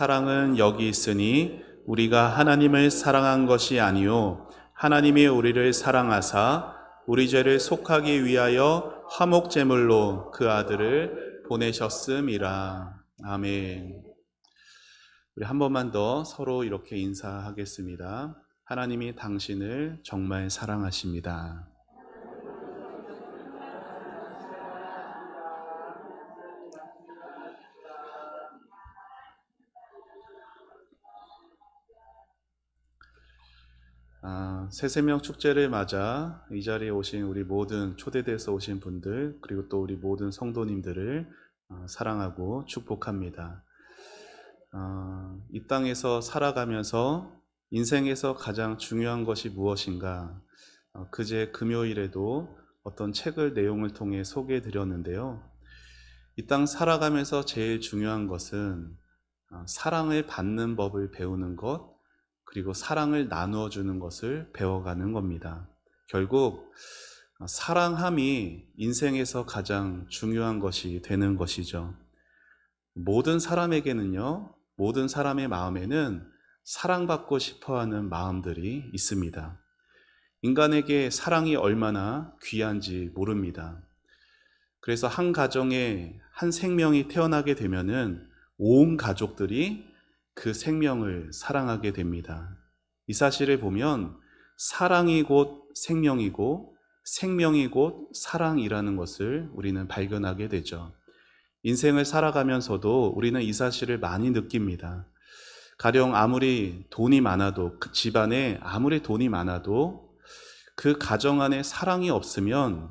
사랑은 여기 있으니 우리가 하나님을 사랑한 것이 아니요 하나님이 우리를 사랑하사 우리 죄를 속하기 위하여 화목제물로 그 아들을 보내셨음이라. 아멘. 우리 한 번만 더 서로 이렇게 인사하겠습니다. 하나님이 당신을 정말 사랑하십니다. 새세명 축제를 맞아 이 자리에 오신 우리 모든 초대돼서 오신 분들, 그리고 또 우리 모든 성도님들을 사랑하고 축복합니다. 이 땅에서 살아가면서 인생에서 가장 중요한 것이 무엇인가? 그제 금요일에도 어떤 책을 내용을 통해 소개해 드렸는데요. 이 땅 살아가면서 제일 중요한 것은 사랑을 받는 법을 배우는 것, 그리고 사랑을 나누어 주는 것을 배워가는 겁니다. 결국 사랑함이 인생에서 가장 중요한 것이 되는 것이죠. 모든 사람에게는요, 모든 사람의 마음에는 사랑받고 싶어하는 마음들이 있습니다. 인간에게 사랑이 얼마나 귀한지 모릅니다. 그래서 한 가정에 한 생명이 태어나게 되면은 온 가족들이 그 생명을 사랑하게 됩니다. 이 사실을 보면 사랑이 곧 생명이고 생명이 곧 사랑이라는 것을 우리는 발견하게 되죠. 인생을 살아가면서도 우리는 이 사실을 많이 느낍니다. 가령 아무리 돈이 많아도, 그 집안에 아무리 돈이 많아도 그 가정 안에 사랑이 없으면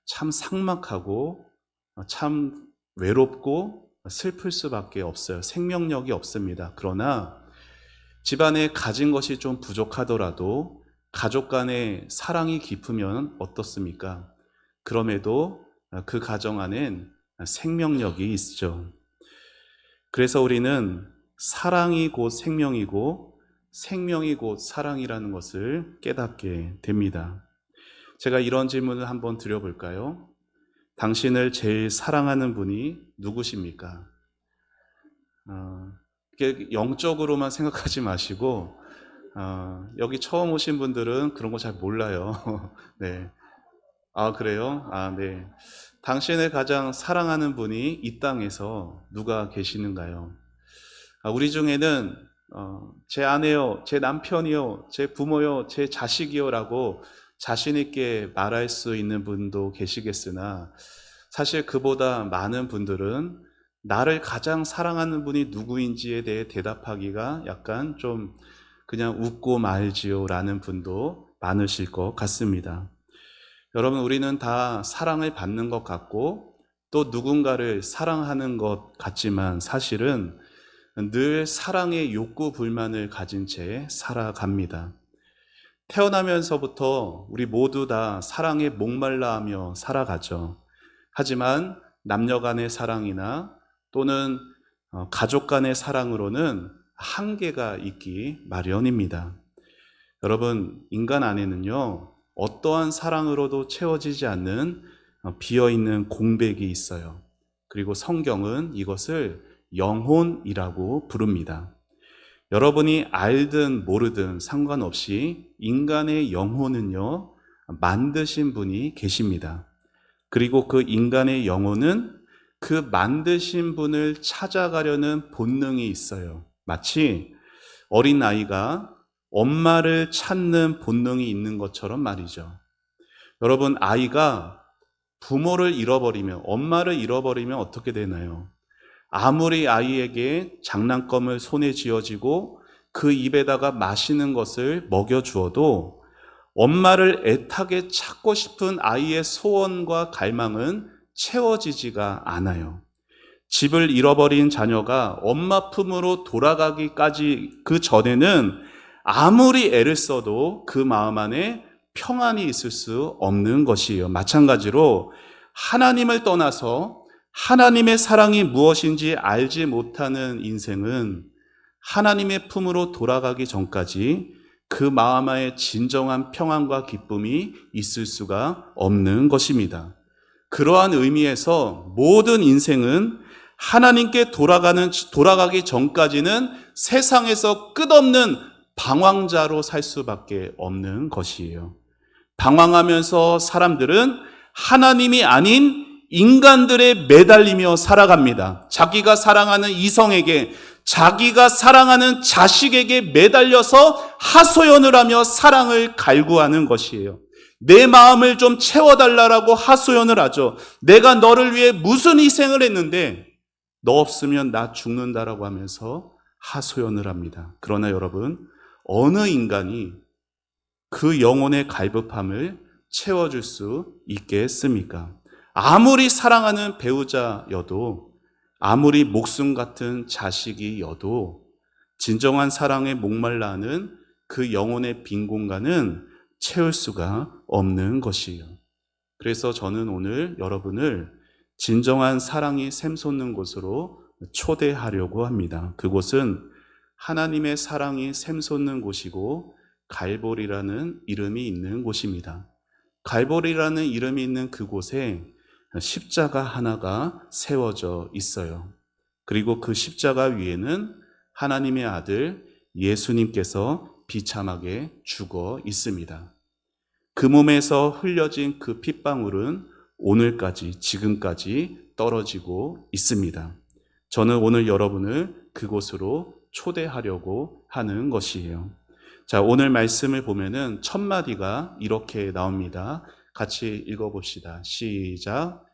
참 삭막하고 참 외롭고 슬플 수밖에 없어요. 생명력이 없습니다. 그러나 집안에 가진 것이 좀 부족하더라도 가족 간의 사랑이 깊으면 어떻습니까? 그럼에도 그 가정 안엔 생명력이 있죠. 그래서 우리는 사랑이 곧 생명이고 생명이 곧 사랑이라는 것을 깨닫게 됩니다. 제가 이런 질문을 한번 드려볼까요? 당신을 제일 사랑하는 분이 누구십니까? 영적으로만 생각하지 마시고, 여기 처음 오신 분들은 그런 거 잘 몰라요. 네. 그래요? 네. 당신을 가장 사랑하는 분이 이 땅에서 누가 계시는가요? 우리 중에는 제 아내요, 제 남편이요, 제 부모요, 제 자식이요 라고 자신 있게 말할 수 있는 분도 계시겠으나 사실 그보다 많은 분들은 나를 가장 사랑하는 분이 누구인지에 대해 대답하기가 약간 좀 그냥 웃고 말지요 라는 분도 많으실 것 같습니다. 여러분, 우리는 다 사랑을 받는 것 같고 또 누군가를 사랑하는 것 같지만 사실은 늘 사랑의 욕구 불만을 가진 채 살아갑니다. 태어나면서부터 우리 모두 다 사랑에 목말라 하며 살아가죠. 하지만 남녀 간의 사랑이나 또는 가족 간의 사랑으로는 한계가 있기 마련입니다. 여러분, 인간 안에는요, 어떠한 사랑으로도 채워지지 않는 비어있는 공백이 있어요. 그리고 성경은 이것을 영혼이라고 부릅니다. 여러분이 알든 모르든 상관없이 인간의 영혼은요, 만드신 분이 계십니다. 그리고 그 인간의 영혼은 그 만드신 분을 찾아가려는 본능이 있어요. 마치 어린 아이가 엄마를 찾는 본능이 있는 것처럼 말이죠. 여러분, 아이가 부모를 잃어버리면, 엄마를 잃어버리면 어떻게 되나요? 아무리 아이에게 장난감을 손에 쥐어지고 그 입에다가 맛있는 것을 먹여주어도 엄마를 애타게 찾고 싶은 아이의 소원과 갈망은 채워지지가 않아요. 집을 잃어버린 자녀가 엄마 품으로 돌아가기까지 그 전에는 아무리 애를 써도 그 마음 안에 평안이 있을 수 없는 것이에요. 마찬가지로 하나님을 떠나서 하나님의 사랑이 무엇인지 알지 못하는 인생은 하나님의 품으로 돌아가기 전까지 그 마음 안에 진정한 평안과 기쁨이 있을 수가 없는 것입니다. 그러한 의미에서 모든 인생은 하나님께 돌아가기 전까지는 세상에서 끝없는 방황자로 살 수밖에 없는 것이에요. 방황하면서 사람들은 하나님이 아닌 인간들에 매달리며 살아갑니다. 자기가 사랑하는 이성에게, 자기가 사랑하는 자식에게 매달려서 하소연을 하며 사랑을 갈구하는 것이에요. 내 마음을 좀 채워달라고 하소연을 하죠. 내가 너를 위해 무슨 희생을 했는데 너 없으면 나 죽는다라고 하면서 하소연을 합니다. 그러나 여러분, 어느 인간이 그 영혼의 갈급함을 채워줄 수 있겠습니까? 아무리 사랑하는 배우자여도, 아무리 목숨 같은 자식이여도 진정한 사랑에 목말라 하는 그 영혼의 빈 공간은 채울 수가 없는 것이에요. 그래서 저는 오늘 여러분을 진정한 사랑이 샘솟는 곳으로 초대하려고 합니다. 그곳은 하나님의 사랑이 샘솟는 곳이고 갈보리라는 이름이 있는 곳입니다. 갈보리라는 이름이 있는 그곳에 십자가 하나가 세워져 있어요. 그리고 그 십자가 위에는 하나님의 아들 예수님께서 비참하게 죽어 있습니다. 그 몸에서 흘려진 그 핏방울은 오늘까지, 지금까지 떨어지고 있습니다. 저는 오늘 여러분을 그곳으로 초대하려고 하는 것이에요. 자, 오늘 말씀을 보면은 첫 마디가 이렇게 나옵니다. 같이 읽어봅시다. 시작.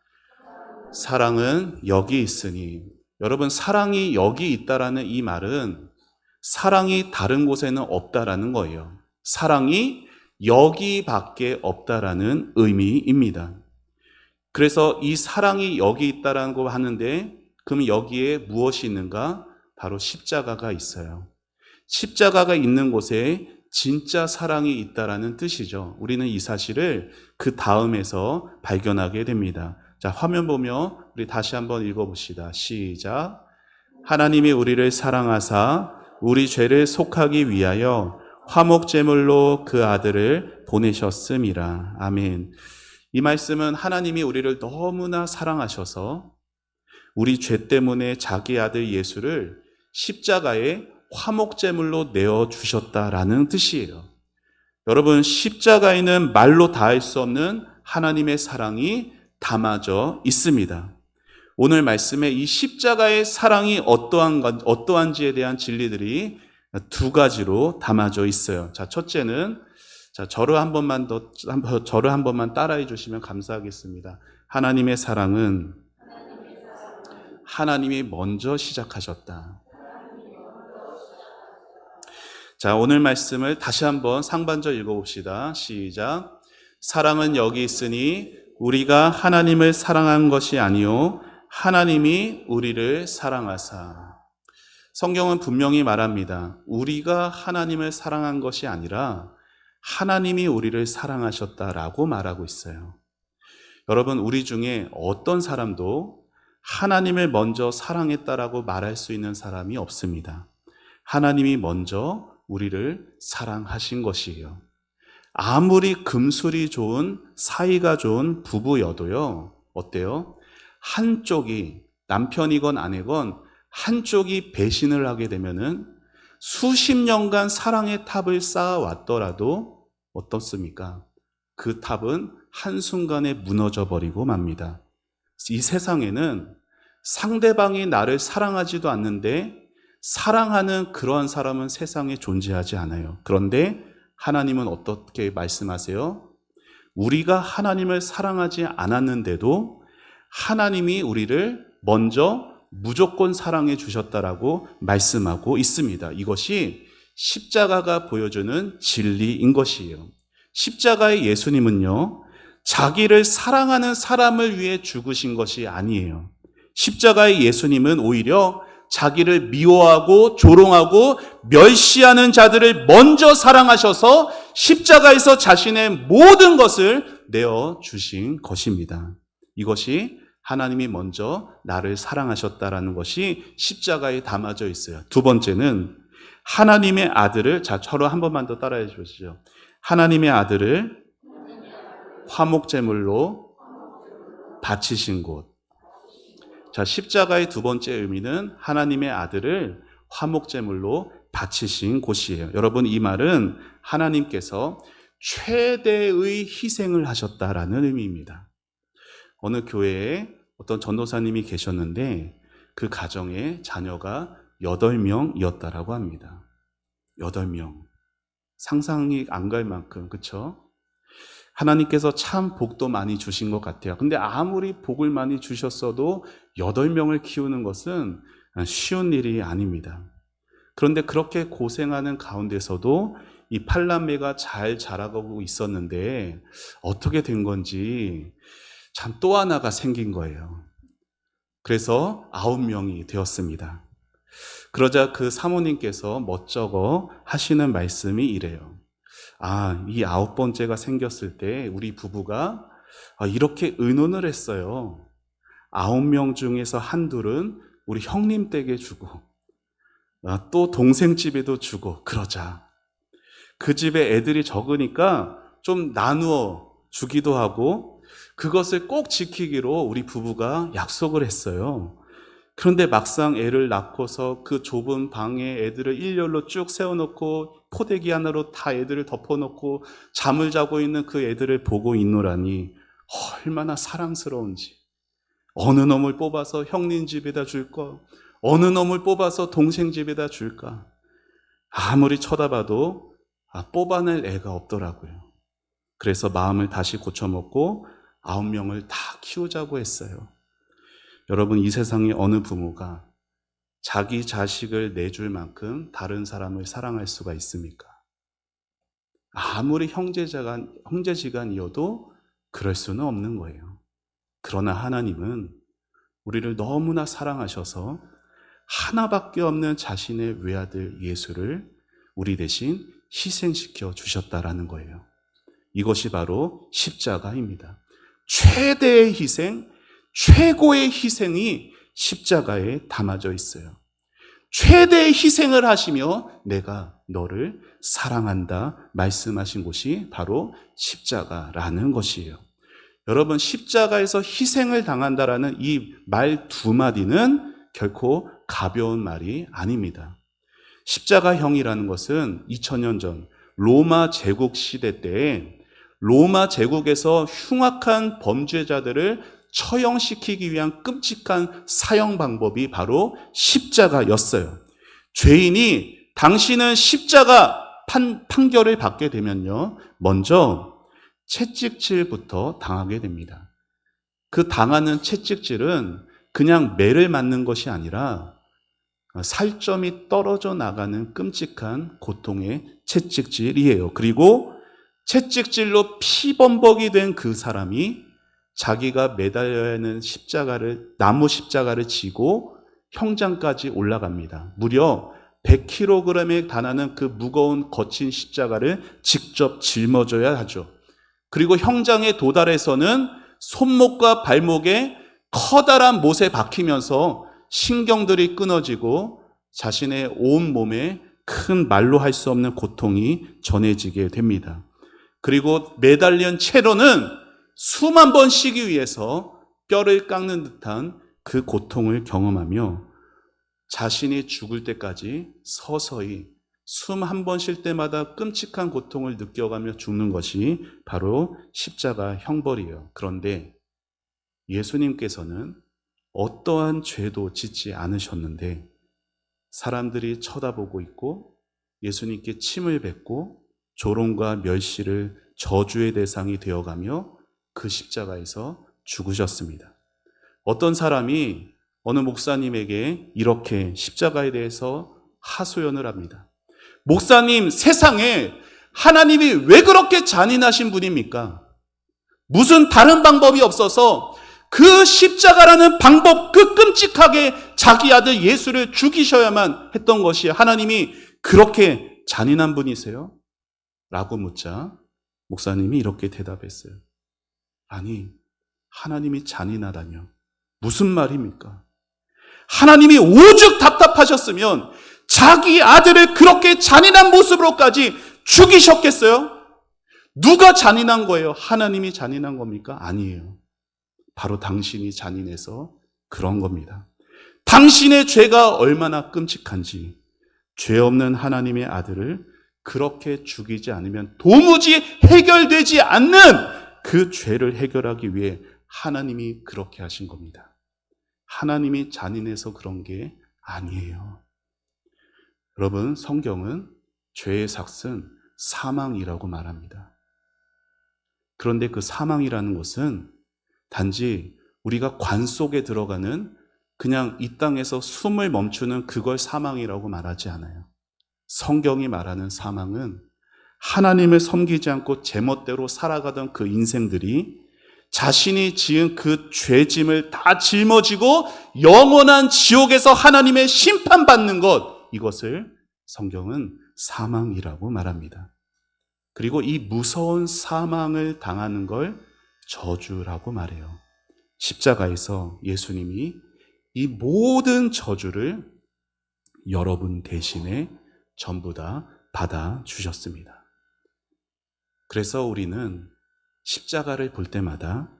사랑은 여기 있으니. 여러분, 사랑이 여기 있다라는 이 말은 사랑이 다른 곳에는 없다라는 거예요. 사랑이 여기밖에 없다라는 의미입니다. 그래서 이 사랑이 여기 있다라는 거 하는데, 그럼 여기에 무엇이 있는가? 바로 십자가가 있어요. 십자가가 있는 곳에 진짜 사랑이 있다라는 뜻이죠. 우리는 이 사실을 그 다음에서 발견하게 됩니다. 자, 화면 보며 우리 다시 한번 읽어봅시다. 시작. 하나님이 우리를 사랑하사 우리 죄를 속하기 위하여 화목제물로 그 아들을 보내셨음이라. 아멘. 이 말씀은 하나님이 우리를 너무나 사랑하셔서 우리 죄 때문에 자기 아들 예수를 십자가에 화목제물로 내어주셨다라는 뜻이에요. 여러분, 십자가에는 말로 다할 수 없는 하나님의 사랑이 담아져 있습니다. 오늘 말씀에 이 십자가의 사랑이 어떠한지에 대한 진리들이 두 가지로 담아져 있어요. 자, 첫째는, 자, 저를 한 번만 따라해 주시면 감사하겠습니다. 하나님의 사랑은 하나님이 먼저 시작하셨다. 자, 오늘 말씀을 다시 한번 상반절 읽어봅시다. 시작. 사랑은 여기 있으니 우리가 하나님을 사랑한 것이 아니요 하나님이 우리를 사랑하사. 성경은 분명히 말합니다. 우리가 하나님을 사랑한 것이 아니라 하나님이 우리를 사랑하셨다라고 말하고 있어요. 여러분, 우리 중에 어떤 사람도 하나님을 먼저 사랑했다라고 말할 수 있는 사람이 없습니다. 하나님이 먼저 우리를 사랑하신 것이에요. 아무리 금술이 좋은, 사이가 좋은 부부여도요, 어때요? 한쪽이, 남편이건 아내건 한쪽이 배신을 하게 되면은 수십 년간 사랑의 탑을 쌓아왔더라도 어떻습니까? 그 탑은 한순간에 무너져 버리고 맙니다. 이 세상에는 상대방이 나를 사랑하지도 않는데 사랑하는 그러한 사람은 세상에 존재하지 않아요. 그런데 하나님은 어떻게 말씀하세요? 우리가 하나님을 사랑하지 않았는데도 하나님이 우리를 먼저 무조건 사랑해 주셨다라고 말씀하고 있습니다. 이것이 십자가가 보여주는 진리인 것이에요. 십자가의 예수님은요, 자기를 사랑하는 사람을 위해 죽으신 것이 아니에요. 십자가의 예수님은 오히려 자기를 미워하고 조롱하고 멸시하는 자들을 먼저 사랑하셔서 십자가에서 자신의 모든 것을 내어주신 것입니다. 이것이 하나님이 먼저 나를 사랑하셨다라는 것이 십자가에 담아져 있어요. 두 번째는 하나님의 아들을, 자, 저로 한 번만 더 따라해 주시죠. 하나님의 아들을 화목제물로 바치신 곳. 자, 십자가의 두 번째 의미는 하나님의 아들을 화목제물로 바치신 곳이에요. 여러분, 이 말은 하나님께서 최대의 희생을 하셨다라는 의미입니다. 어느 교회에 어떤 전도사님이 계셨는데 그 가정에 자녀가 8명이었다라고 합니다. 8명. 상상이 안 갈 만큼, 그쵸? 하나님께서 참 복도 많이 주신 것 같아요. 근데 아무리 복을 많이 주셨어도 8명을 키우는 것은 쉬운 일이 아닙니다. 그런데 그렇게 고생하는 가운데서도 이 팔남매가 잘 자라가고 있었는데 어떻게 된 건지 참 또 하나가 생긴 거예요. 그래서 9명이 되었습니다. 그러자 그 사모님께서 멋쩍어 하시는 말씀이 이래요. 이 9번째가 생겼을 때 우리 부부가 이렇게 의논을 했어요. 9명 중에서 한둘은 우리 형님 댁에 주고 또 동생 집에도 주고 그러자. 그 집에 애들이 적으니까 좀 나누어 주기도 하고 그것을 꼭 지키기로 우리 부부가 약속을 했어요. 그런데 막상 애를 낳고서 그 좁은 방에 애들을 일렬로 쭉 세워놓고 포대기 하나로 다 애들을 덮어놓고 잠을 자고 있는 그 애들을 보고 있노라니 얼마나 사랑스러운지. 어느 놈을 뽑아서 형님 집에다 줄까? 어느 놈을 뽑아서 동생 집에다 줄까? 아무리 쳐다봐도 뽑아낼 애가 없더라고요. 그래서 마음을 다시 고쳐먹고 9명을 다 키우자고 했어요. 여러분, 이 세상에 어느 부모가 자기 자식을 내줄 만큼 다른 사람을 사랑할 수가 있습니까? 아무리 형제지간이어도 그럴 수는 없는 거예요. 그러나 하나님은 우리를 너무나 사랑하셔서 하나밖에 없는 자신의 외아들 예수를 우리 대신 희생시켜 주셨다라는 거예요. 이것이 바로 십자가입니다. 최대의 희생, 최고의 희생이 십자가에 담아져 있어요. 최대의 희생을 하시며 내가 너를 사랑한다 말씀하신 곳이 바로 십자가라는 것이에요. 여러분, 십자가에서 희생을 당한다라는 이 말 두 마디는 결코 가벼운 말이 아닙니다. 십자가형이라는 것은 2000년 전 로마 제국 시대 때에 로마 제국에서 흉악한 범죄자들을 처형시키기 위한 끔찍한 사형 방법이 바로 십자가였어요. 죄인이 당신은 십자가 판결을 받게 되면요, 먼저 채찍질부터 당하게 됩니다. 그 당하는 채찍질은 그냥 매를 맞는 것이 아니라 살점이 떨어져 나가는 끔찍한 고통의 채찍질이에요. 그리고 채찍질로 피범벅이 된 그 사람이 자기가 매달려야 하는 나무 십자가를 지고 형장까지 올라갑니다. 무려 100kg에 달하는 그 무거운 거친 십자가를 직접 짊어져야 하죠. 그리고 형장에 도달해서는 손목과 발목에 커다란 못에 박히면서 신경들이 끊어지고 자신의 온 몸에 큰 말로 할 수 없는 고통이 전해지게 됩니다. 그리고 매달린 채로는 수만 번 쉬기 위해서 뼈를 깎는 듯한 그 고통을 경험하며 자신이 죽을 때까지 서서히 숨 한 번 쉴 때마다 끔찍한 고통을 느껴가며 죽는 것이 바로 십자가 형벌이에요. 그런데 예수님께서는 어떠한 죄도 짓지 않으셨는데 사람들이 쳐다보고 있고 예수님께 침을 뱉고 조롱과 멸시를 저주의 대상이 되어가며 그 십자가에서 죽으셨습니다. 어떤 사람이 어느 목사님에게 이렇게 십자가에 대해서 하소연을 합니다. 목사님, 세상에 하나님이 왜 그렇게 잔인하신 분입니까? 무슨 다른 방법이 없어서 그 십자가라는 방법, 그 끔찍하게 자기 아들 예수를 죽이셔야만 했던 것이 하나님이 그렇게 잔인한 분이세요? 라고 묻자 목사님이 이렇게 대답했어요. 아니, 하나님이 잔인하다뇨. 무슨 말입니까? 하나님이 오죽 답답하셨으면 자기 아들을 그렇게 잔인한 모습으로까지 죽이셨겠어요? 누가 잔인한 거예요? 하나님이 잔인한 겁니까? 아니에요. 바로 당신이 잔인해서 그런 겁니다. 당신의 죄가 얼마나 끔찍한지 죄 없는 하나님의 아들을 그렇게 죽이지 않으면 도무지 해결되지 않는 그 죄를 해결하기 위해 하나님이 그렇게 하신 겁니다. 하나님이 잔인해서 그런 게 아니에요. 여러분, 성경은 죄의 삭은 사망이라고 말합니다. 그런데 그 사망이라는 것은 단지 우리가 관 속에 들어가는 그냥 이 땅에서 숨을 멈추는 그걸 사망이라고 말하지 않아요. 성경이 말하는 사망은 하나님을 섬기지 않고 제멋대로 살아가던 그 인생들이 자신이 지은 그 죄짐을 다 짊어지고 영원한 지옥에서 하나님의 심판받는 것, 이것을 성경은 사망이라고 말합니다. 그리고 이 무서운 사망을 당하는 걸 저주라고 말해요. 십자가에서 예수님이 이 모든 저주를 여러분 대신에 전부 다 받아주셨습니다. 그래서 우리는 십자가를 볼 때마다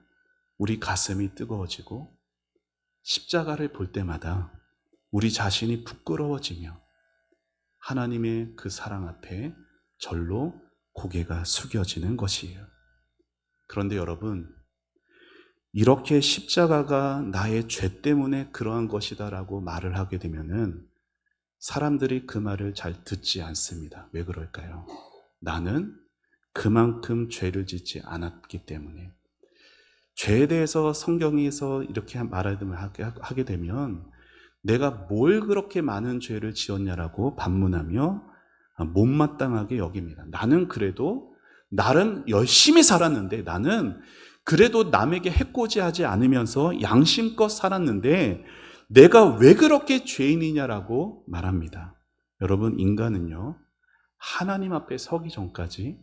우리 가슴이 뜨거워지고 십자가를 볼 때마다 우리 자신이 부끄러워지며 하나님의 그 사랑 앞에 절로 고개가 숙여지는 것이에요. 그런데 여러분, 이렇게 십자가가 나의 죄 때문에 그러한 것이다라고 말을 하게 되면은 사람들이 그 말을 잘 듣지 않습니다. 왜 그럴까요? 나는 그만큼 죄를 짓지 않았기 때문에. 죄에 대해서 성경에서 이렇게 하게 되면 내가 뭘 그렇게 많은 죄를 지었냐라고 반문하며 못마땅하게 여깁니다. 나는 그래도 나름 열심히 살았는데, 나는 그래도 남에게 해코지하지 않으면서 양심껏 살았는데 내가 왜 그렇게 죄인이냐라고 말합니다. 여러분, 인간은요, 하나님 앞에 서기 전까지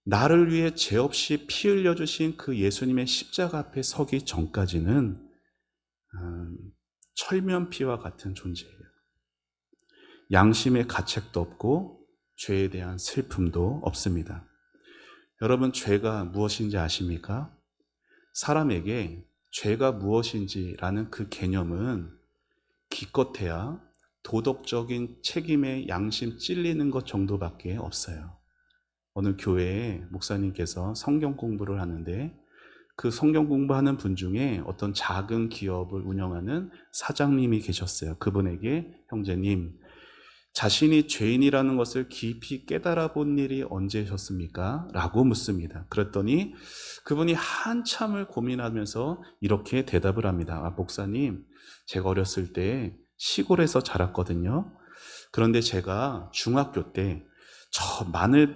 나를 위해 죄 없이 피 흘려주신 그 예수님의 십자가 앞에 서기 전까지는 철면피와 같은 존재예요. 양심의 가책도 없고 죄에 대한 슬픔도 없습니다. 여러분, 죄가 무엇인지 아십니까? 사람에게 죄가 무엇인지라는 그 개념은 기껏해야 도덕적인 책임에 양심 찔리는 것 정도밖에 없어요. 어느 교회에 목사님께서 성경 공부를 하는데 그 성경 공부하는 분 중에 어떤 작은 기업을 운영하는 사장님이 계셨어요. 그분에게 형제님, 자신이 죄인이라는 것을 깊이 깨달아 본 일이 언제셨습니까? 라고 묻습니다. 그랬더니 그분이 한참을 고민하면서 이렇게 대답을 합니다. 목사님, 제가 어렸을 때 시골에서 자랐거든요. 그런데 제가 중학교 때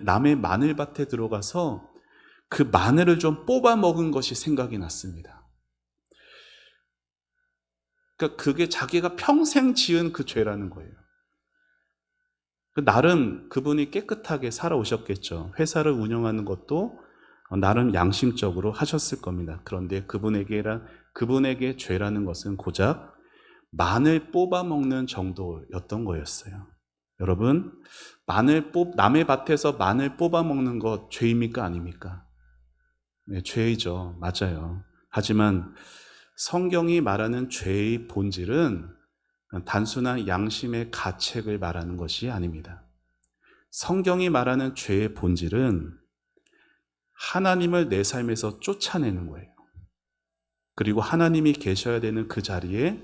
남의 마늘밭에 들어가서 그 마늘을 좀 뽑아 먹은 것이 생각이 났습니다. 그러니까 그게 자기가 평생 지은 그 죄라는 거예요. 나름 그분이 깨끗하게 살아오셨겠죠. 회사를 운영하는 것도 나름 양심적으로 하셨을 겁니다. 그런데 그분에게 죄라는 것은 고작 마늘 뽑아 먹는 정도였던 거였어요. 여러분, 남의 밭에서 마늘 뽑아 먹는 것 죄입니까? 아닙니까? 네, 죄이죠. 맞아요. 하지만 성경이 말하는 죄의 본질은 단순한 양심의 가책을 말하는 것이 아닙니다. 성경이 말하는 죄의 본질은 하나님을 내 삶에서 쫓아내는 거예요. 그리고 하나님이 계셔야 되는 그 자리에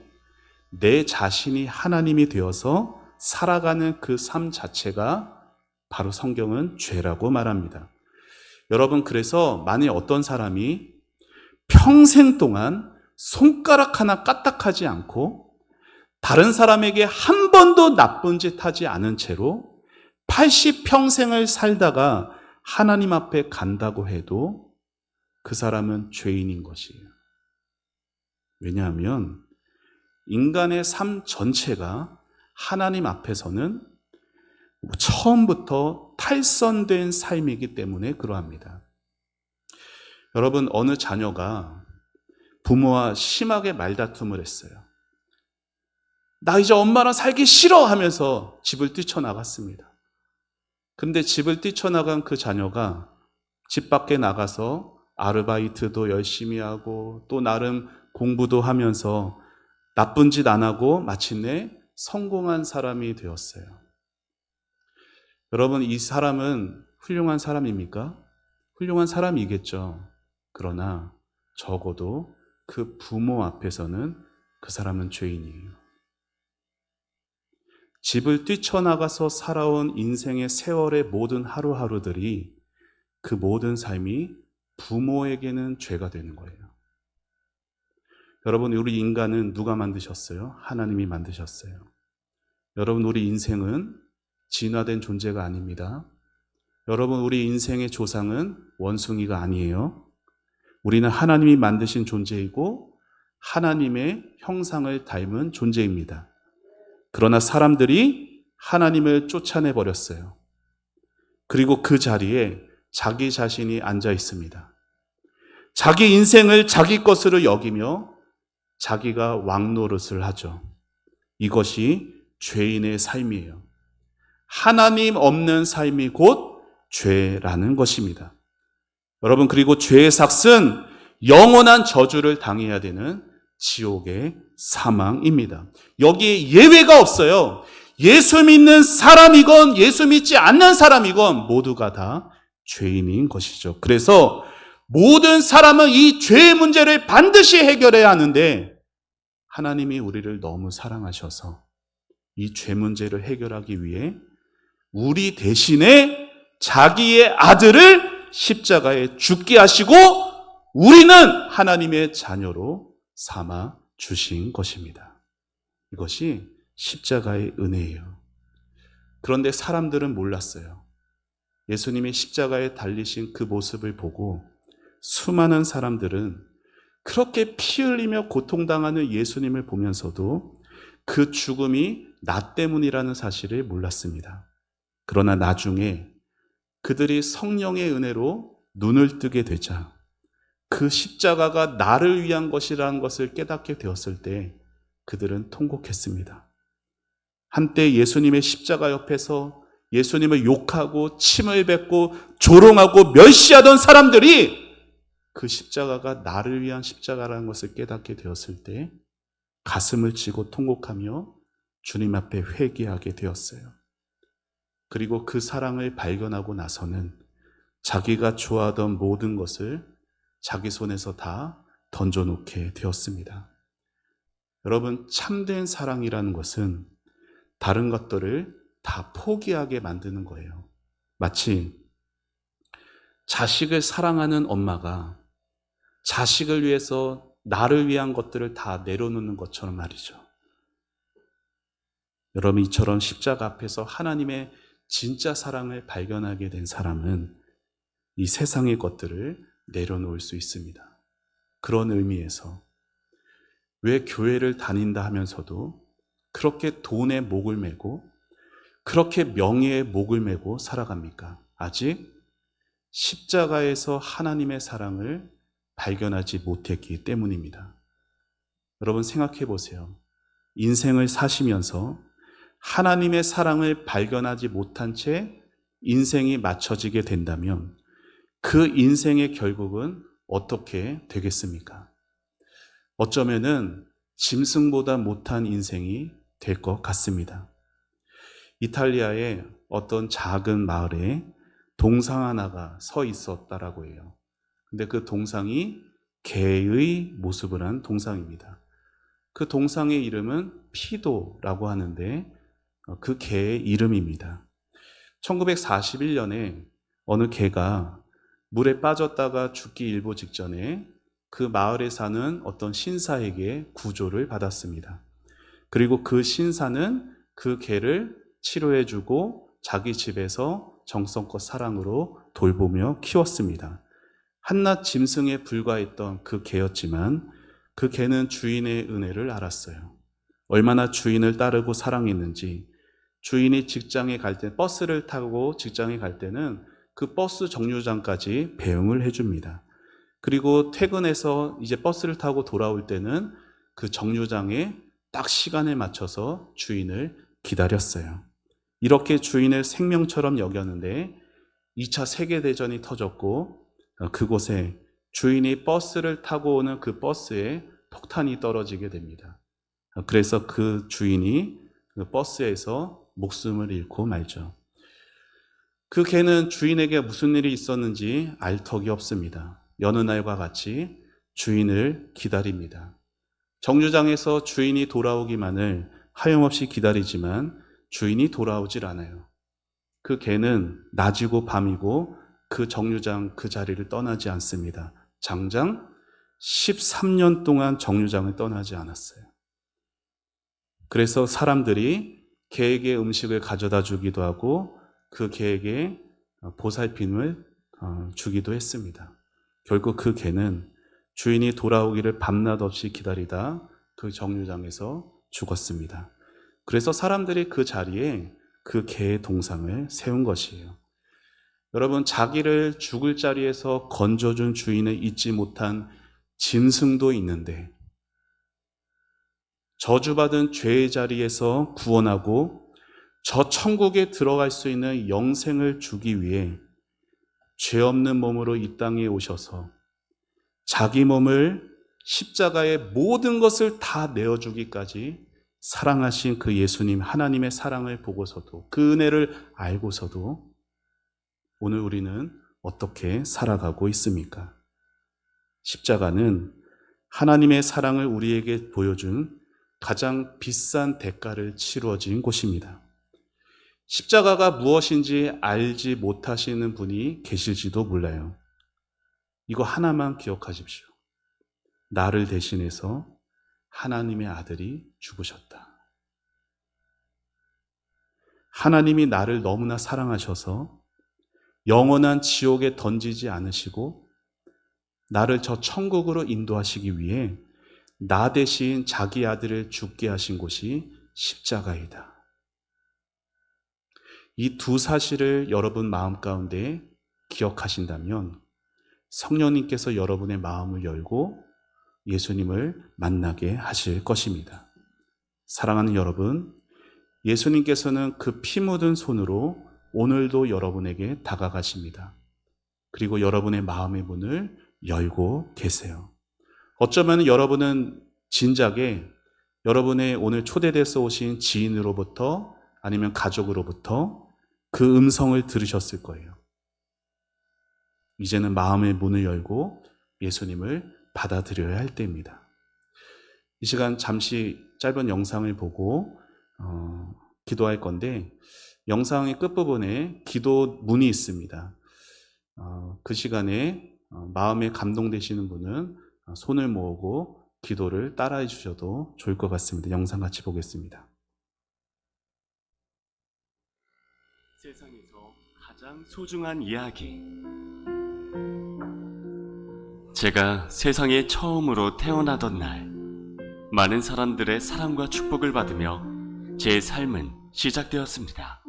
내 자신이 하나님이 되어서 살아가는 그 삶 자체가 바로 성경은 죄라고 말합니다. 여러분, 그래서 만약 어떤 사람이 평생 동안 손가락 하나 까딱하지 않고 다른 사람에게 한 번도 나쁜 짓 하지 않은 채로 80평생을 살다가 하나님 앞에 간다고 해도 그 사람은 죄인인 것이에요. 왜냐하면 인간의 삶 전체가 하나님 앞에서는 처음부터 탈선된 삶이기 때문에 그러합니다. 여러분, 어느 자녀가 부모와 심하게 말다툼을 했어요. 나 이제 엄마랑 살기 싫어 하면서 집을 뛰쳐나갔습니다. 근데 집을 뛰쳐나간 그 자녀가 집 밖에 나가서 아르바이트도 열심히 하고 또 나름 공부도 하면서 나쁜 짓 안 하고 마침내 성공한 사람이 되었어요. 여러분, 이 사람은 훌륭한 사람입니까? 훌륭한 사람이겠죠. 그러나 적어도 그 부모 앞에서는 그 사람은 죄인이에요. 집을 뛰쳐나가서 살아온 인생의 세월의 모든 하루하루들이, 그 모든 삶이 부모에게는 죄가 되는 거예요. 여러분, 우리 인간은 누가 만드셨어요? 하나님이 만드셨어요. 여러분, 우리 인생은 진화된 존재가 아닙니다. 여러분, 우리 인생의 조상은 원숭이가 아니에요. 우리는 하나님이 만드신 존재이고 하나님의 형상을 닮은 존재입니다. 그러나 사람들이 하나님을 쫓아내버렸어요. 그리고 그 자리에 자기 자신이 앉아 있습니다. 자기 인생을 자기 것으로 여기며 자기가 왕노릇을 하죠. 이것이 죄인의 삶이에요. 하나님 없는 삶이 곧 죄라는 것입니다. 여러분, 그리고 죄의 삭은 영원한 저주를 당해야 되는 지옥의 사망입니다. 여기에 예외가 없어요. 예수 믿는 사람이건 예수 믿지 않는 사람이건 모두가 다 죄인인 것이죠. 그래서 모든 사람은 이 죄의 문제를 반드시 해결해야 하는데, 하나님이 우리를 너무 사랑하셔서 이 죄 문제를 해결하기 위해 우리 대신에 자기의 아들을 십자가에 죽게 하시고 우리는 하나님의 자녀로 삼아 주신 것입니다. 이것이 십자가의 은혜예요. 그런데 사람들은 몰랐어요. 예수님이 십자가에 달리신 그 모습을 보고 수많은 사람들은 그렇게 피 흘리며 고통당하는 예수님을 보면서도 그 죽음이 나 때문이라는 사실을 몰랐습니다. 그러나 나중에 그들이 성령의 은혜로 눈을 뜨게 되자 그 십자가가 나를 위한 것이라는 것을 깨닫게 되었을 때 그들은 통곡했습니다. 한때 예수님의 십자가 옆에서 예수님을 욕하고 침을 뱉고 조롱하고 멸시하던 사람들이 그 십자가가 나를 위한 십자가라는 것을 깨닫게 되었을 때 가슴을 치고 통곡하며 주님 앞에 회개하게 되었어요. 그리고 그 사랑을 발견하고 나서는 자기가 좋아하던 모든 것을 자기 손에서 다 던져놓게 되었습니다. 여러분, 참된 사랑이라는 것은 다른 것들을 다 포기하게 만드는 거예요. 마치 자식을 사랑하는 엄마가 자식을 위해서 나를 위한 것들을 다 내려놓는 것처럼 말이죠. 여러분, 이처럼 십자가 앞에서 하나님의 진짜 사랑을 발견하게 된 사람은 이 세상의 것들을 내려놓을 수 있습니다. 그런 의미에서 왜 교회를 다닌다 하면서도 그렇게 돈에 목을 매고 그렇게 명예에 목을 매고 살아갑니까? 아직 십자가에서 하나님의 사랑을 발견하지 못했기 때문입니다. 여러분, 생각해 보세요. 인생을 사시면서 하나님의 사랑을 발견하지 못한 채 인생이 맞춰지게 된다면 그 인생의 결국은 어떻게 되겠습니까? 어쩌면은 짐승보다 못한 인생이 될 것 같습니다. 이탈리아의 어떤 작은 마을에 동상 하나가 서 있었다라고 해요. 근데 그 동상이 개의 모습을 한 동상입니다. 그 동상의 이름은 피도라고 하는데 그 개의 이름입니다. 1941년에 어느 개가 물에 빠졌다가 죽기 일보 직전에 그 마을에 사는 어떤 신사에게 구조를 받았습니다. 그리고 그 신사는 그 개를 치료해주고 자기 집에서 정성껏 사랑으로 돌보며 키웠습니다. 한낱 짐승에 불과했던 그 개였지만 그 개는 주인의 은혜를 알았어요. 얼마나 주인을 따르고 사랑했는지 주인이 직장에 갈 때, 버스를 타고 직장에 갈 때는 그 버스 정류장까지 배웅을 해줍니다. 그리고 퇴근해서 이제 버스를 타고 돌아올 때는 그 정류장에 딱 시간에 맞춰서 주인을 기다렸어요. 이렇게 주인을 생명처럼 여겼는데 2차 세계대전이 터졌고 그곳에 주인이 버스를 타고 오는 그 버스에 폭탄이 떨어지게 됩니다. 그래서 그 주인이 그 버스에서 목숨을 잃고 말죠. 그 개는 주인에게 무슨 일이 있었는지 알 턱이 없습니다. 여느 날과 같이 주인을 기다립니다. 정류장에서 주인이 돌아오기만을 하염없이 기다리지만 주인이 돌아오질 않아요. 그 개는 낮이고 밤이고 그 정류장 그 자리를 떠나지 않습니다. 장장 13년 동안 정류장을 떠나지 않았어요. 그래서 사람들이 개에게 음식을 가져다 주기도 하고 그 개에게 보살핌을 주기도 했습니다. 결국 그 개는 주인이 돌아오기를 밤낮 없이 기다리다 그 정류장에서 죽었습니다. 그래서 사람들이 그 자리에 그 개의 동상을 세운 것이에요. 여러분, 자기를 죽을 자리에서 건져준 주인을 잊지 못한 짐승도 있는데 저주받은 죄의 자리에서 구원하고 저 천국에 들어갈 수 있는 영생을 주기 위해 죄 없는 몸으로 이 땅에 오셔서 자기 몸을 십자가에 모든 것을 다 내어주기까지 사랑하신 그 예수님, 하나님의 사랑을 보고서도, 그 은혜를 알고서도 오늘 우리는 어떻게 살아가고 있습니까? 십자가는 하나님의 사랑을 우리에게 보여준 가장 비싼 대가를 치루어진 곳입니다. 십자가가 무엇인지 알지 못하시는 분이 계실지도 몰라요. 이거 하나만 기억하십시오. 나를 대신해서 하나님의 아들이 죽으셨다. 하나님이 나를 너무나 사랑하셔서 영원한 지옥에 던지지 않으시고 나를 저 천국으로 인도하시기 위해 나 대신 자기 아들을 죽게 하신 곳이 십자가이다. 이 두 사실을 여러분 마음 가운데 기억하신다면 성령님께서 여러분의 마음을 열고 예수님을 만나게 하실 것입니다. 사랑하는 여러분, 예수님께서는 그 피 묻은 손으로 오늘도 여러분에게 다가가십니다. 그리고 여러분의 마음의 문을 열고 계세요. 어쩌면 여러분은 진작에 여러분의 오늘 초대돼서 오신 지인으로부터 아니면 가족으로부터 그 음성을 들으셨을 거예요. 이제는 마음의 문을 열고 예수님을 받아들여야 할 때입니다. 이 시간 잠시 짧은 영상을 보고 기도할 건데 영상의 끝부분에 기도 문이 있습니다. 그 시간에 마음에 감동되시는 분은 손을 모으고 기도를 따라해 주셔도 좋을 것 같습니다. 영상 같이 보겠습니다. 세상에서 가장 소중한 이야기. 제가 세상에 처음으로 태어나던 날, 많은 사람들의 사랑과 축복을 받으며 제 삶은 시작되었습니다.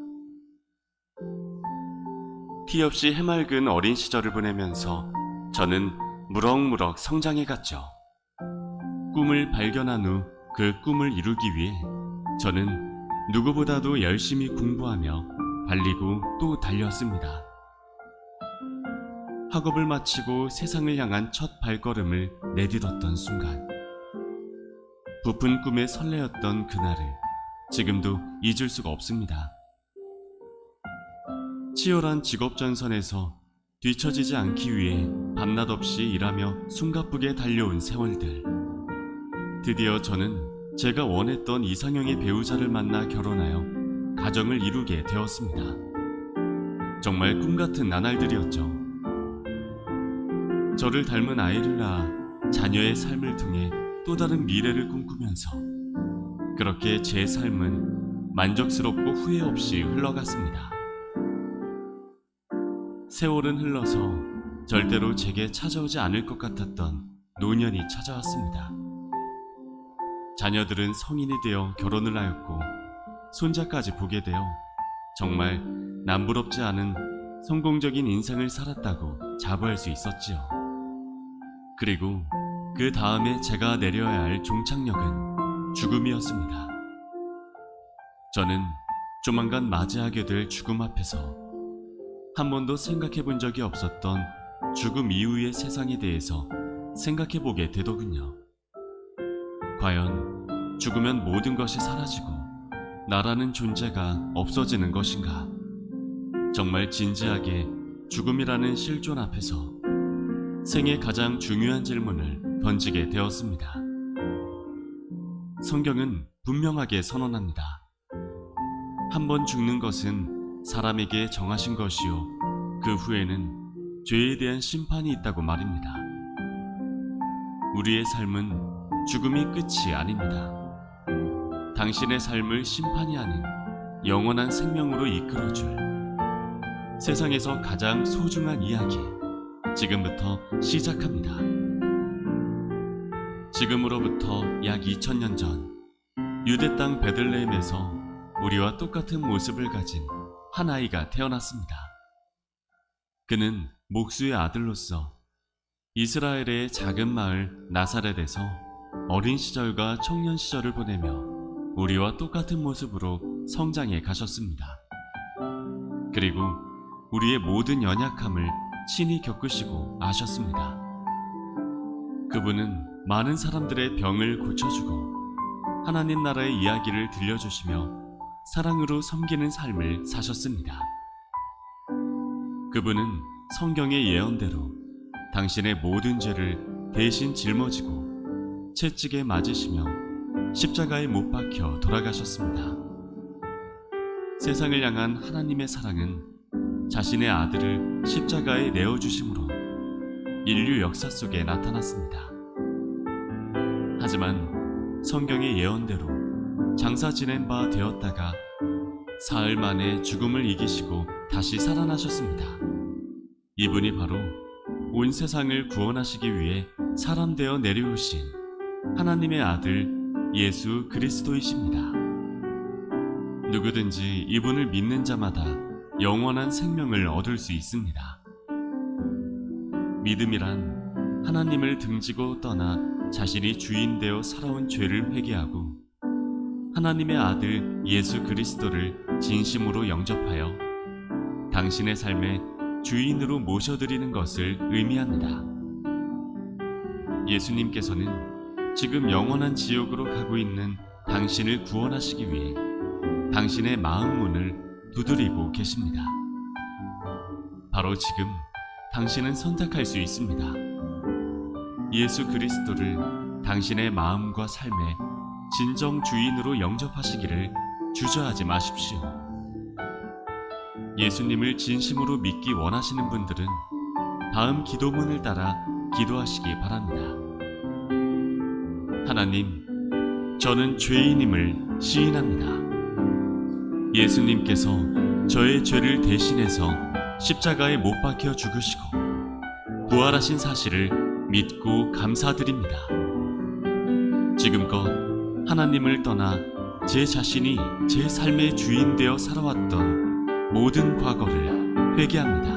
티 없이 해맑은 어린 시절을 보내면서 저는 무럭무럭 성장해 갔죠. 꿈을 발견한 후 그 꿈을 이루기 위해 저는 누구보다도 열심히 공부하며 달리고 또 달렸습니다. 학업을 마치고 세상을 향한 첫 발걸음을 내딛었던 순간, 부푼 꿈에 설레었던 그날을 지금도 잊을 수가 없습니다. 치열한 직업 전선에서 뒤처지지 않기 위해 밤낮 없이 일하며 숨가쁘게 달려온 세월들. 드디어 저는 제가 원했던 이상형의 배우자를 만나 결혼하여 가정을 이루게 되었습니다. 정말 꿈같은 나날들이었죠. 저를 닮은 아이를 낳아 자녀의 삶을 통해 또 다른 미래를 꿈꾸면서 그렇게 제 삶은 만족스럽고 후회 없이 흘러갔습니다. 세월은 흘러서 절대로 제게 찾아오지 않을 것 같았던 노년이 찾아왔습니다. 자녀들은 성인이 되어 결혼을 하였고 손자까지 보게 되어 정말 남부럽지 않은 성공적인 인생을 살았다고 자부할 수 있었지요. 그리고 그 다음에 제가 내려야 할 종착역은 죽음이었습니다. 저는 조만간 맞이하게 될 죽음 앞에서 한 번도 생각해 본 적이 없었던 죽음 이후의 세상에 대해서 생각해 보게 되더군요. 과연 죽으면 모든 것이 사라지고 나라는 존재가 없어지는 것인가? 정말 진지하게 죽음이라는 실존 앞에서 생의 가장 중요한 질문을 던지게 되었습니다. 성경은 분명하게 선언합니다. 한 번 죽는 것은 사람에게 정하신 것이요, 그 후에는 죄에 대한 심판이 있다고 말입니다. 우리의 삶은 죽음이 끝이 아닙니다. 당신의 삶을 심판이 아닌 영원한 생명으로 이끌어줄 세상에서 가장 소중한 이야기, 지금부터 시작합니다. 지금으로부터 약 2000년 전 유대 땅 베들레헴에서 우리와 똑같은 모습을 가진 한 아이가 태어났습니다. 그는 목수의 아들로서 이스라엘의 작은 마을 나사렛에서 어린 시절과 청년 시절을 보내며 우리와 똑같은 모습으로 성장해 가셨습니다. 그리고 우리의 모든 연약함을 친히 겪으시고 아셨습니다. 그분은 많은 사람들의 병을 고쳐주고 하나님 나라의 이야기를 들려주시며 사랑으로 섬기는 삶을 사셨습니다. 그분은 성경의 예언대로 당신의 모든 죄를 대신 짊어지고 채찍에 맞으시며 십자가에 못 박혀 돌아가셨습니다. 세상을 향한 하나님의 사랑은 자신의 아들을 십자가에 내어주심으로 인류 역사 속에 나타났습니다. 하지만 성경의 예언대로 장사 지낸 바 되었다가 사흘 만에 죽음을 이기시고 다시 살아나셨습니다. 이분이 바로 온 세상을 구원하시기 위해 사람 되어 내려오신 하나님의 아들 예수 그리스도이십니다. 누구든지 이분을 믿는 자마다 영원한 생명을 얻을 수 있습니다. 믿음이란 하나님을 등지고 떠나 자신이 주인 되어 살아온 죄를 회개하고 하나님의 아들 예수 그리스도를 진심으로 영접하여 당신의 삶의 주인으로 모셔드리는 것을 의미합니다. 예수님께서는 지금 영원한 지옥으로 가고 있는 당신을 구원하시기 위해 당신의 마음 문을 두드리고 계십니다. 바로 지금 당신은 선택할 수 있습니다. 예수 그리스도를 당신의 마음과 삶의 진정 주인으로 영접하시기를 주저하지 마십시오. 예수님을 진심으로 믿기 원하시는 분들은 다음 기도문을 따라 기도하시기 바랍니다. 하나님, 저는 죄인임을 시인합니다. 예수님께서 저의 죄를 대신해서 십자가에 못 박혀 죽으시고 부활하신 사실을 믿고 감사드립니다. 지금껏 하나님을 떠나 제 자신이 제 삶의 주인 되어 살아왔던 모든 과거를 회개합니다.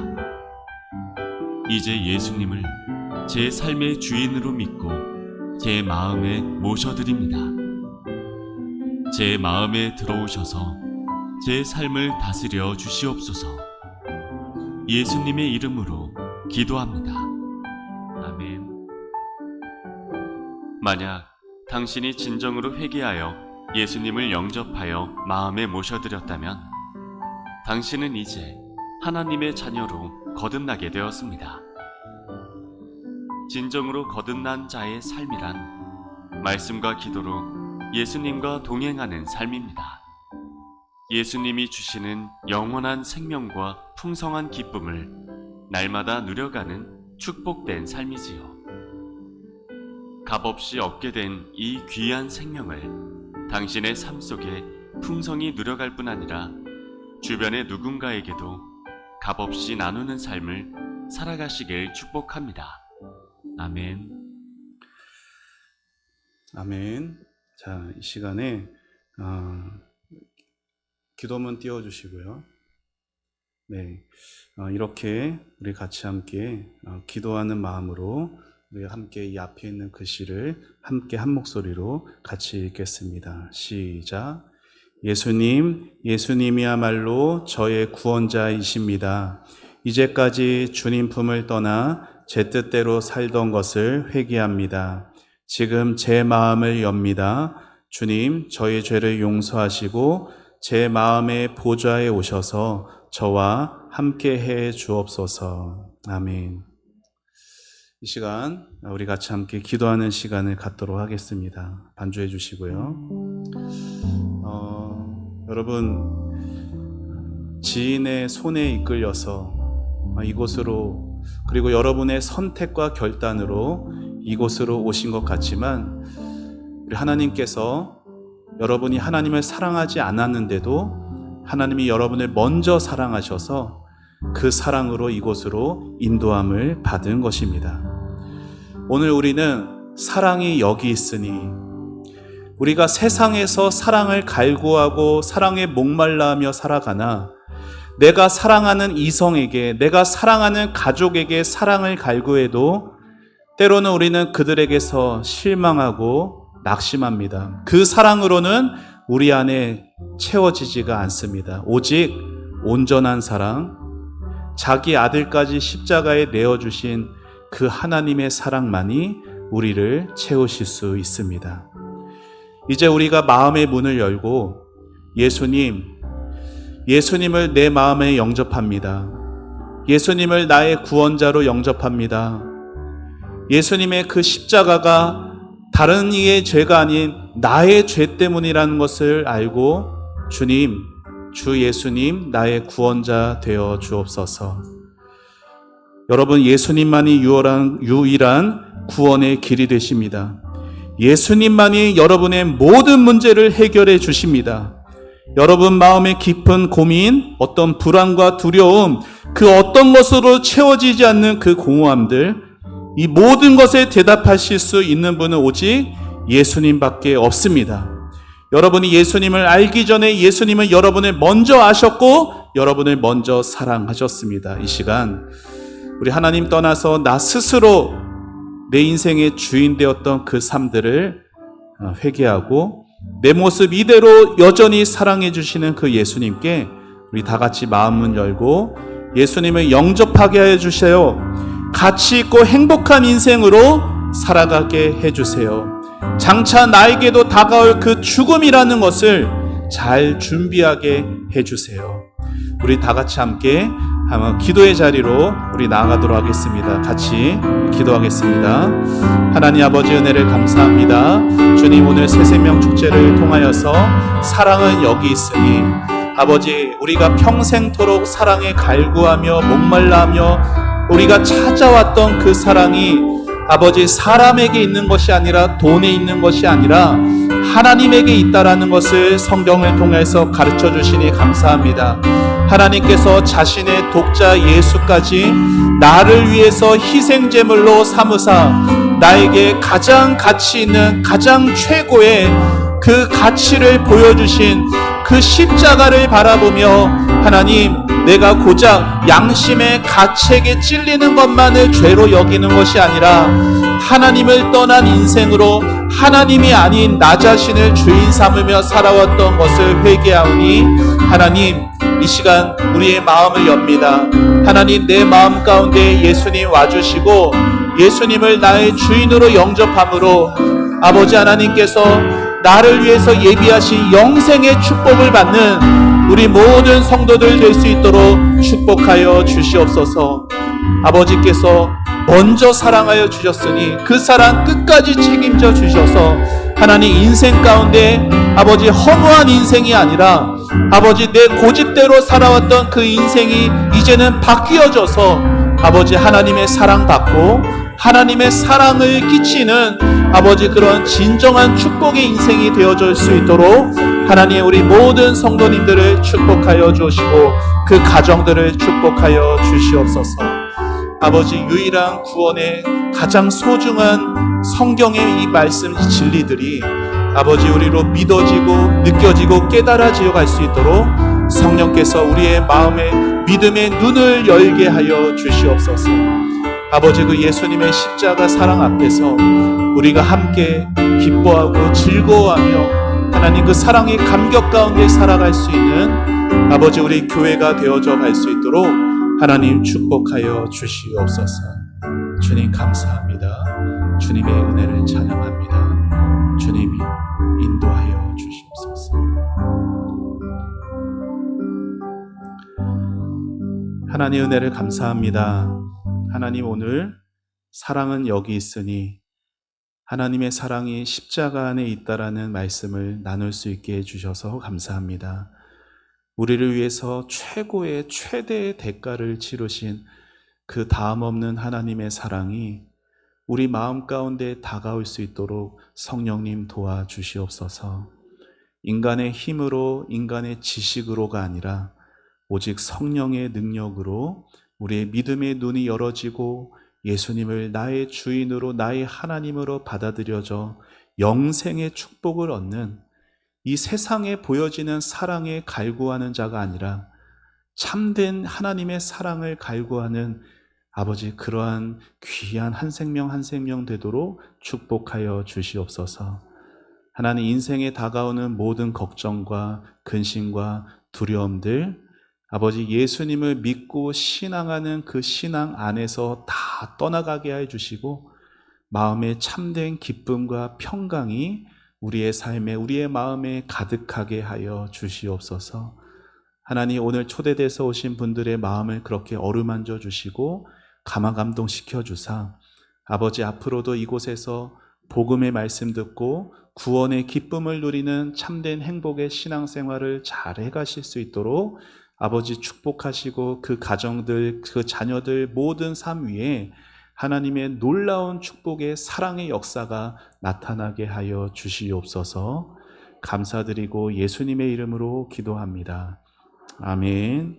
이제 예수님을 제 삶의 주인으로 믿고 제 마음에 모셔드립니다. 제 마음에 들어오셔서 제 삶을 다스려 주시옵소서. 예수님의 이름으로 기도합니다. 아멘. 만약 당신이 진정으로 회개하여 예수님을 영접하여 마음에 모셔드렸다면 당신은 이제 하나님의 자녀로 거듭나게 되었습니다. 진정으로 거듭난 자의 삶이란 말씀과 기도로 예수님과 동행하는 삶입니다. 예수님이 주시는 영원한 생명과 풍성한 기쁨을 날마다 누려가는 축복된 삶이지요. 값없이 얻게 된 이 귀한 생명을 당신의 삶 속에 풍성히 누려갈 뿐 아니라 주변의 누군가에게도 값없이 나누는 삶을 살아가시길 축복합니다. 아멘. 아멘. 자, 이 시간에 기도문 띄워주시고요. 네, 이렇게 우리 같이 함께 기도하는 마음으로 우리 함께 이 앞에 있는 글씨를 함께 한 목소리로 같이 읽겠습니다. 시작. 예수님, 예수님이야말로 저의 구원자이십니다. 이제까지 주님 품을 떠나 제 뜻대로 살던 것을 회개합니다. 지금 제 마음을 엽니다. 주님, 저의 죄를 용서하시고 제 마음의 보좌에 오셔서 저와 함께 해 주옵소서. 아멘. 이 시간 우리 같이 함께 기도하는 시간을 갖도록 하겠습니다. 반주해 주시고요. 여러분, 지인의 손에 이끌려서 이곳으로, 그리고 여러분의 선택과 결단으로 이곳으로 오신 것 같지만, 우리 하나님께서 여러분이 하나님을 사랑하지 않았는데도 하나님이 여러분을 먼저 사랑하셔서 그 사랑으로 이곳으로 인도함을 받은 것입니다. 오늘 우리는 사랑이 여기 있으니, 우리가 세상에서 사랑을 갈구하고 사랑에 목말라 하며 살아가나, 내가 사랑하는 이성에게, 내가 사랑하는 가족에게 사랑을 갈구해도 때로는 우리는 그들에게서 실망하고 낙심합니다. 그 사랑으로는 우리 안에 채워지지가 않습니다. 오직 온전한 사랑, 자기 아들까지 십자가에 내어주신 그 하나님의 사랑만이 우리를 채우실 수 있습니다. 이제 우리가 마음의 문을 열고 예수님을 내 마음에 영접합니다. 예수님을 나의 구원자로 영접합니다. 예수님의 그 십자가가 다른 이의 죄가 아닌 나의 죄 때문이라는 것을 알고, 주님, 주 예수님, 나의 구원자 되어 주옵소서. 여러분, 예수님만이 유일한 구원의 길이 되십니다. 예수님만이 여러분의 모든 문제를 해결해 주십니다. 여러분 마음의 깊은 고민, 어떤 불안과 두려움, 그 어떤 것으로 채워지지 않는 그 공허함들, 이 모든 것에 대답하실 수 있는 분은 오직 예수님밖에 없습니다. 여러분이 예수님을 알기 전에 예수님은 여러분을 먼저 아셨고 여러분을 먼저 사랑하셨습니다. 이 시간 우리 하나님 떠나서 나 스스로 내 인생의 주인 되었던 그 삶들을 회개하고 내 모습 이대로 여전히 사랑해 주시는 그 예수님께 우리 다 같이 마음문 열고 예수님을 영접하게 해 주세요. 가치 있고 행복한 인생으로 살아가게 해주세요. 장차 나에게도 다가올 그 죽음이라는 것을 잘 준비하게 해주세요. 우리 다 같이 함께 한번 기도의 자리로 우리 나아가도록 하겠습니다. 같이 기도하겠습니다. 하나님 아버지 은혜를 감사합니다. 주님, 오늘 새생명 축제를 통하여서 사랑은 여기 있으니 아버지, 우리가 평생토록 사랑에 갈구하며 목말라하며 우리가 찾아왔던 그 사랑이 아버지 사람에게 있는 것이 아니라 돈에 있는 것이 아니라 하나님에게 있다라는 것을 성경을 통해서 가르쳐 주시니 감사합니다. 하나님께서 자신의 독자 예수까지 나를 위해서 희생제물로 삼으사 나에게 가장 가치 있는 가장 최고의 그 가치를 보여주신 그 십자가를 바라보며 하나님, 내가 고작 양심의 가책에 찔리는 것만을 죄로 여기는 것이 아니라 하나님을 떠난 인생으로 하나님이 아닌 나 자신을 주인 삼으며 살아왔던 것을 회개하오니 하나님, 이 시간 우리의 마음을 엽니다. 하나님, 내 마음 가운데 예수님 와주시고 예수님을 나의 주인으로 영접함으로 아버지 하나님께서 나를 위해서 예비하신 영생의 축복을 받는 우리 모든 성도들 될 수 있도록 축복하여 주시옵소서. 아버지께서 먼저 사랑하여 주셨으니 그 사랑 끝까지 책임져 주셔서 하나님 인생 가운데 아버지 허무한 인생이 아니라 아버지 내 고집대로 살아왔던 그 인생이 이제는 바뀌어져서 아버지 하나님의 사랑받고 하나님의 사랑을 끼치는 아버지 그런 진정한 축복의 인생이 되어줄 수 있도록 하나님 우리 모든 성도님들을 축복하여 주시고 그 가정들을 축복하여 주시옵소서. 아버지 유일한 구원의 가장 소중한 성경의 이 말씀 이 진리들이 아버지 우리로 믿어지고 느껴지고 깨달아지어 갈 수 있도록 성령께서 우리의 마음에 믿음의 눈을 열게 하여 주시옵소서. 아버지 그 예수님의 십자가 사랑 앞에서 우리가 함께 기뻐하고 즐거워하며 하나님 그 사랑의 감격 가운데 살아갈 수 있는 아버지 우리 교회가 되어져 갈 수 있도록 하나님 축복하여 주시옵소서. 주님 감사합니다. 주님의 은혜를 찬양합니다. 주님이 인도하여 주시옵소서. 하나님의 은혜를 감사합니다. 하나님, 오늘 사랑은 여기 있으니 하나님의 사랑이 십자가 안에 있다라는 말씀을 나눌 수 있게 해주셔서 감사합니다. 우리를 위해서 최고의 최대의 대가를 치르신 그 다음 없는 하나님의 사랑이 우리 마음 가운데 다가올 수 있도록 성령님 도와주시옵소서. 인간의 힘으로, 인간의 지식으로가 아니라 오직 성령의 능력으로 우리의 믿음의 눈이 열어지고 예수님을 나의 주인으로, 나의 하나님으로 받아들여져 영생의 축복을 얻는, 이 세상에 보여지는 사랑에 갈구하는 자가 아니라 참된 하나님의 사랑을 갈구하는 아버지, 그러한 귀한 한 생명 한 생명 되도록 축복하여 주시옵소서. 하나님, 인생에 다가오는 모든 걱정과 근심과 두려움들, 아버지, 예수님을 믿고 신앙하는 그 신앙 안에서 다 떠나가게 해주시고 마음에 참된 기쁨과 평강이 우리의 삶에, 우리의 마음에 가득하게 하여 주시옵소서. 하나님, 오늘 초대돼서 오신 분들의 마음을 그렇게 어루만져 주시고 감화감동시켜 주사 아버지, 앞으로도 이곳에서 복음의 말씀 듣고 구원의 기쁨을 누리는 참된 행복의 신앙생활을 잘 해가실 수 있도록 아버지 축복하시고 그 가정들, 그 자녀들 모든 삶 위에 하나님의 놀라운 축복의 사랑의 역사가 나타나게 하여 주시옵소서. 감사드리고 예수님의 이름으로 기도합니다. 아멘.